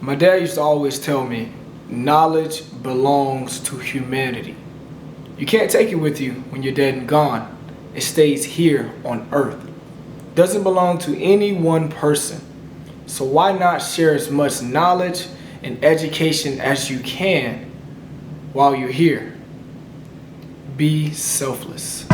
My dad used to always tell me, knowledge belongs to humanity. You can't take it with you when you're dead and gone. It stays here on earth. Doesn't belong to any one person. So why not share as much knowledge and education as you can while you're here? Be selfless.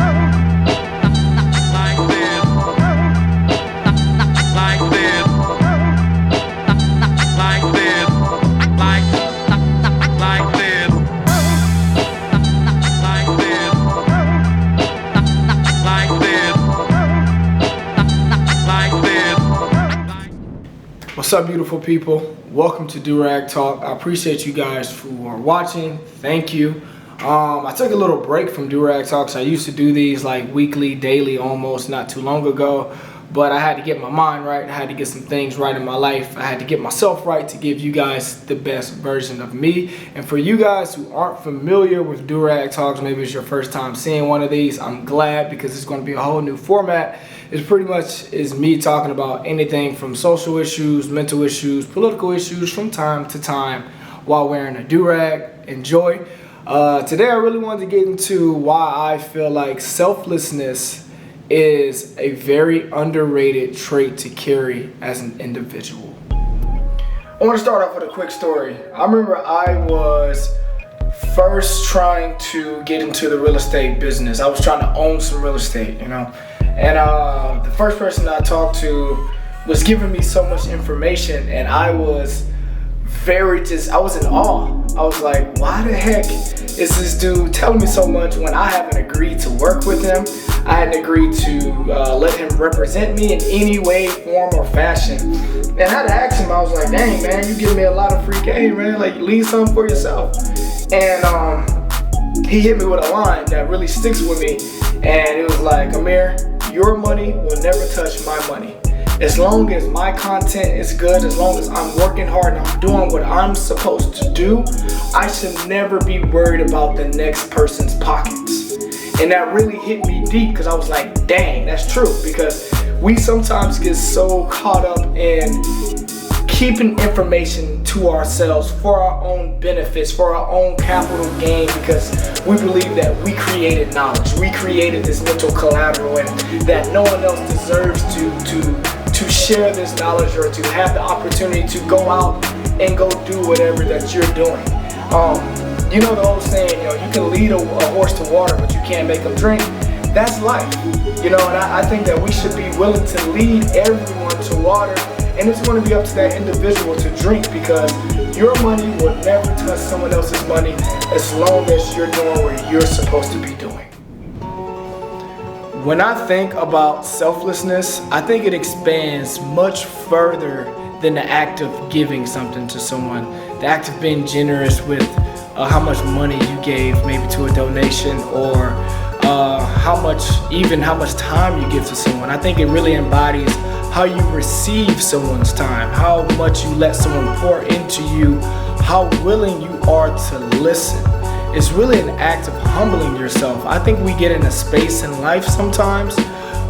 What's up, beautiful people? Welcome to Durag Talk. I appreciate you guys for watching. Thank you. I took a little break from Durag Talks. I used to do these like weekly, daily, almost not too long ago, but I had to get my mind right. I had to get some things right in my life. I had to get myself right to give you guys the best version of me. And for you guys who aren't familiar with Durag Talks, maybe it's your first time seeing one of these, I'm glad, because it's going to be a whole new format. It's pretty much is me talking about anything from social issues, mental issues, political issues from time to time while wearing a durag. Enjoy. Today I really wanted to get into why I feel like selflessness is a very underrated trait to carry as an individual. I want to start off with a quick story. I remember I was first trying to get into the real estate business. I was trying to own some real estate, you know. And the first person I talked to was giving me so much information, and I was I was in awe. I was like, why the heck is this dude telling me so much when I haven't agreed to work with him? I hadn't agreed to let him represent me in any way, form, or fashion. And I had to ask him, I was like, dang, man, you give me a lot of free game, man. Like, leave something for yourself. And he hit me with a line that really sticks with me. And it was like, Amir, your money will never touch my money. As long as my content is good, as long as I'm working hard and I'm doing what I'm supposed to do, I should never be worried about the next person's pockets. And that really hit me deep, because I was like, dang, that's true. Because we sometimes get so caught up in keeping information to ourselves for our own benefits, for our own capital gain, because we believe that we created knowledge, we created this mental collateral, and that no one else deserves to share this knowledge or to have the opportunity to go out and go do whatever that you're doing. You know the old saying, you know, you can lead a horse to water, but you can't make him drink. That's life, you know, and I think that we should be willing to lead everyone to water. And it's going to be up to that individual to drink, because your money will never touch someone else's money as long as you're doing what you're supposed to be doing. When I think about selflessness, I think it expands much further than the act of giving something to someone. The act of being generous with how much money you gave maybe to a donation, or how much time you give to someone. I think it really embodies how you receive someone's time, how much you let someone pour into you, how willing you are to listen. It's really an act of humbling yourself. I think we get in a space in life sometimes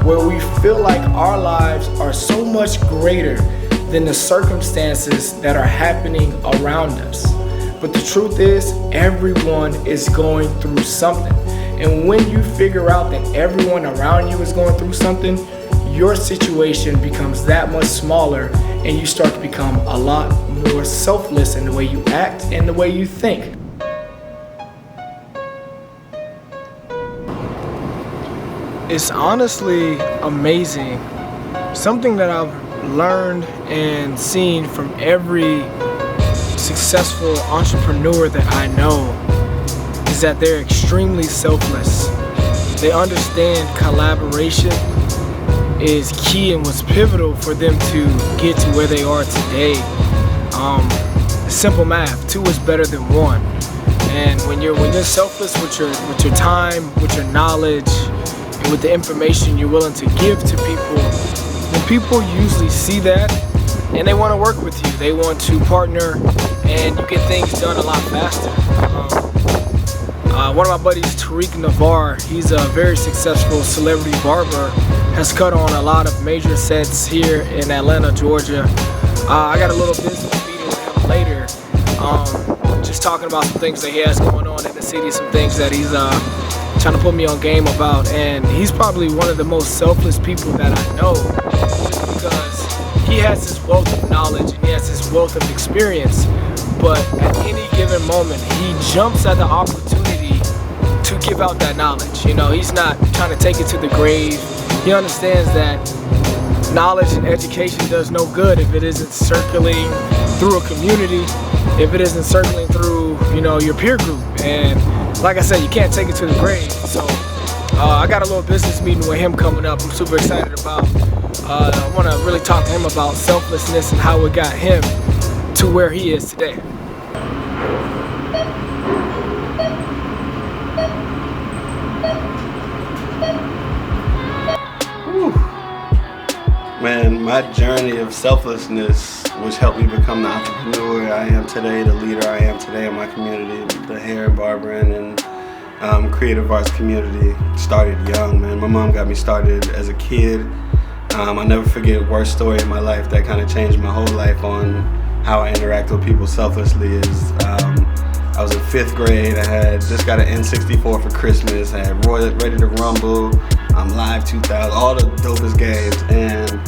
where we feel like our lives are so much greater than the circumstances that are happening around us. But the truth is, everyone is going through something. And when you figure out that everyone around you is going through something, your situation becomes that much smaller, and you start to become a lot more selfless in the way you act and the way you think. It's honestly amazing. Something that I've learned and seen from every successful entrepreneur that I know is that they're extremely selfless. They understand collaboration is key and was pivotal for them to get to where they are today. Simple math, 2 is better than 1. And when you're selfless with your time, with your knowledge, and with the information you're willing to give to people, then people usually see that and they want to work with you. They want to partner, and you get things done a lot faster. One of my buddies, Tariq Navar, he's a very successful celebrity barber, has cut on a lot of major sets here in Atlanta, Georgia. I got a little business meeting with him later, just talking about some things that he has going on in the city, some things that he's trying to put me on game about. And he's probably one of the most selfless people that I know, just because he has this wealth of knowledge and he has this wealth of experience. But at any given moment, he jumps at the opportunity to give out that knowledge. You know, he's not trying to take it to the grave. He understands that knowledge and education does no good if it isn't circling through a community, if it isn't circling through, you know, your peer group. And like I said, you can't take it to the grave. So I got a little business meeting with him coming up. I'm super excited about. I want to really talk to him about selflessness and how it got him to where he is today. Man, my journey of selflessness, which helped me become the entrepreneur I am today, the leader I am today in my community, the hair and barbering and creative arts community, started young, man. My mom got me started as a kid. I'll never forget a worst story in my life that kind of changed my whole life on how I interact with people selflessly is I was in 5th grade. I had just got an N64 for Christmas. I had Ready to Rumble, Live 2000, all the dopest games. And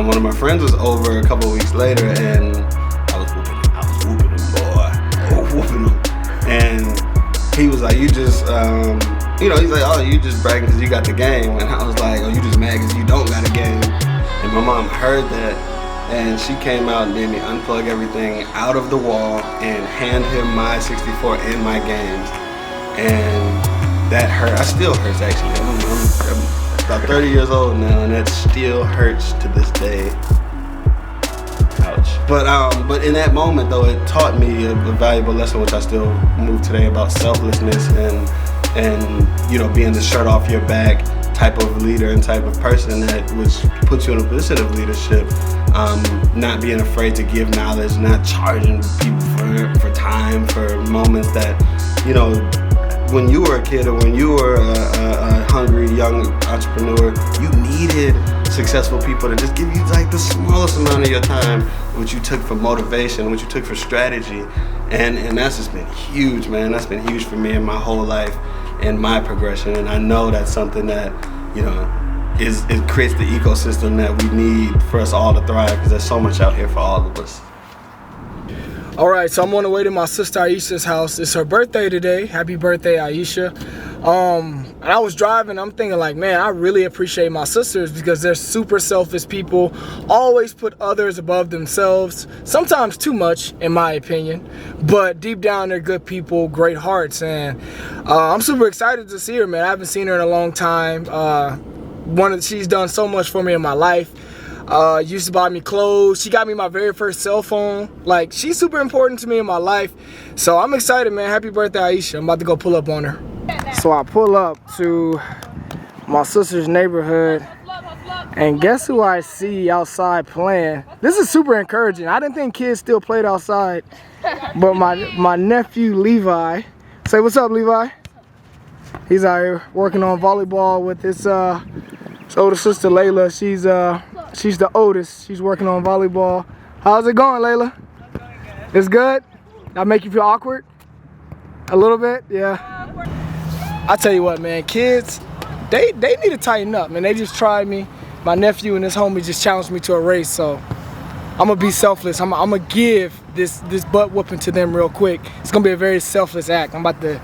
one of my friends was over a couple of weeks later, and I was whooping him, boy. I was whooping him. And he was like, you just, you know, he's like, oh, you just bragging because you got the game. And I was like, oh, you just mad because you don't got a game. And my mom heard that. And she came out and made me unplug everything out of the wall and hand him my 64 and my games. And that hurt. It still hurts, actually. I'm about 30 years old now, and that still hurts to this day. Ouch. But in that moment, though, it taught me a valuable lesson, which I still move today, about selflessness and you know, being the shirt off your back type of leader and type of person that which puts you in a position of leadership. Not being afraid to give knowledge, not charging people for time, for moments that, you know, when you were a kid or when you were a hungry young entrepreneur, you needed successful people to just give you like the smallest amount of your time, which you took for motivation, which you took for strategy. And that's just been huge, man. That's been huge for me in my whole life and my progression. And I know that's something that, you know, it creates the ecosystem that we need for us all to thrive, because there's so much out here for all of us. All right, so I'm on the way to my sister Aisha's house. It's her birthday today. Happy birthday, Aisha. And I was driving, I'm thinking like, man, I really appreciate my sisters because they're super selfish people, always put others above themselves, sometimes too much in my opinion, but deep down they're good people, great hearts. And I'm super excited to see her, man. I haven't seen her in a long time. She's done so much for me in my life. Used to buy me clothes. She got me my very first cell phone. Like, she's super important to me in my life. So I'm excited, man. Happy birthday, Aisha. I'm about to go pull up on her. So I pull up to my sister's neighborhood, and guess who I see outside playing? This is super encouraging. I didn't think kids still played outside, but my nephew Levi. Say what's up, Levi. He's out here working on volleyball with his older sister Layla. She's the oldest. She's working on volleyball. How's it going, Layla? It's good? That make you feel awkward? A little bit? Yeah. I tell you what, man, kids, they need to tighten up, man. They just tried me. My nephew and his homie just challenged me to a race, so I'm gonna be selfless. I'm gonna give this butt whooping to them real quick. It's gonna be a very selfless act. I'm about to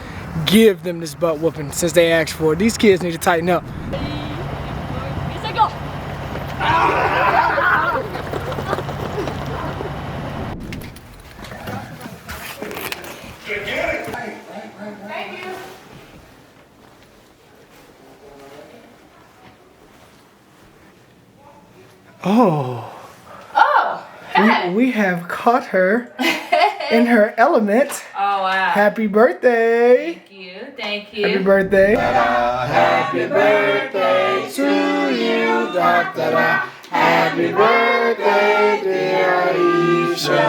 give them this butt whooping since they asked for it. These kids need to tighten up. Thank you. Oh. Oh. Hey. We have caught her in her element. Oh wow. Happy birthday. Thank you. Thank you. Happy birthday. Happy birthday to you. Da, da, da. Happy birthday, dear Aisha.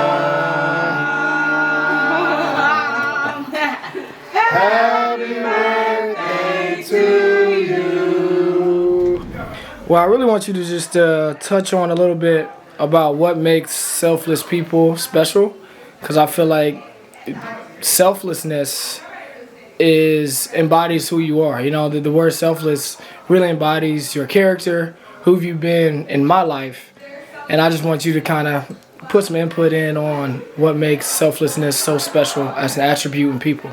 Happy birthday to you. Well, I really want you to just touch on a little bit about what makes selfless people special because I feel like selflessness embodies who you are. You know, the word selfless really embodies your character, who you've been in my life, and I just want you to kind of put some input in on what makes selflessness so special as an attribute in people.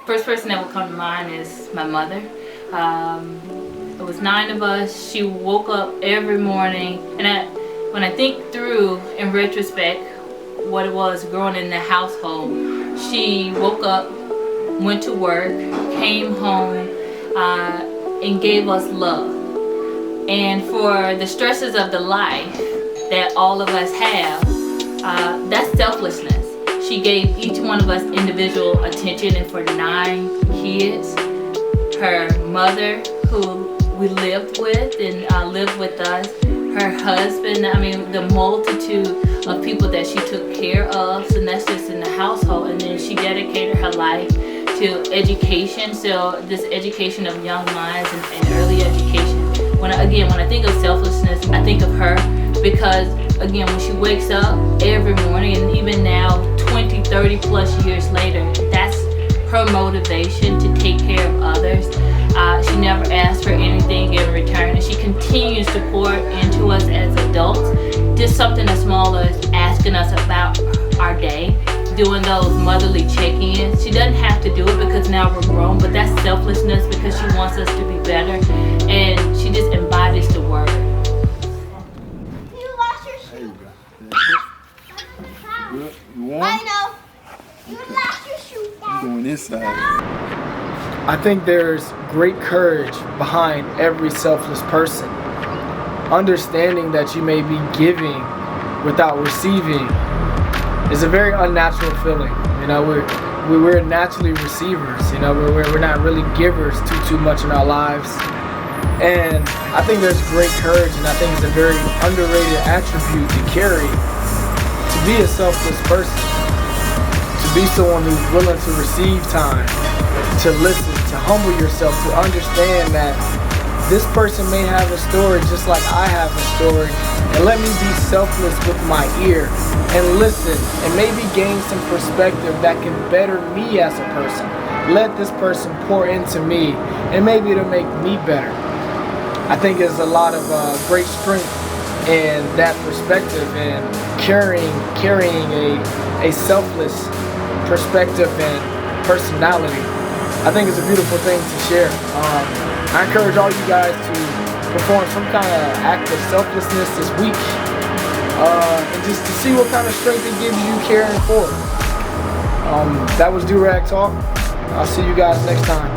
First person that will come to mind is my mother. It was 9 of us. She woke up every morning, and when I think through in retrospect what it was growing in the household, she woke up, went to work, came home, and gave us love. And for the stresses of the life that all of us have, that's selflessness. She gave each one of us individual attention, and for 9 kids, her mother, who we lived with and lived with us, her husband, I mean, the multitude of people that she took care of, and that's just in the household. And then she dedicated her life to education, so this education of young minds and early education. When I think of selflessness, I think of her, because again, when she wakes up every morning, and even now 20, 30 plus years later, that's her motivation to take care of others. She never asked for anything in return, and she continues to pour into us as adults. Just something as small as asking us about our day, doing those motherly check-ins. She doesn't have to do it because now we're grown, but that's selflessness, because she wants us to be better, and she just embodies the word. You lost your shoe. Good. You want? I know. You lost your shoe. You going inside? I think there's great courage behind every selfless person. Understanding that you may be giving without receiving is a very unnatural feeling. You know, we're naturally receivers. You know, we're not really givers too much in our lives. And I think there's great courage, and I think it's a very underrated attribute to carry, to be a selfless person, to be someone who's willing to receive time, to listen, to humble yourself, to understand that this person may have a story just like I have a story, and let me be selfless with my ear and listen, and maybe gain some perspective that can better me as a person. Let this person pour into me, and maybe it'll make me better. I think there's a lot of great strength in that perspective, and carrying a selfless perspective and personality. I think it's a beautiful thing to share. I encourage all you guys to perform some kind of act of selflessness this week, and just to see what kind of strength it gives you caring forward. That was Durag Talk. I'll see you guys next time.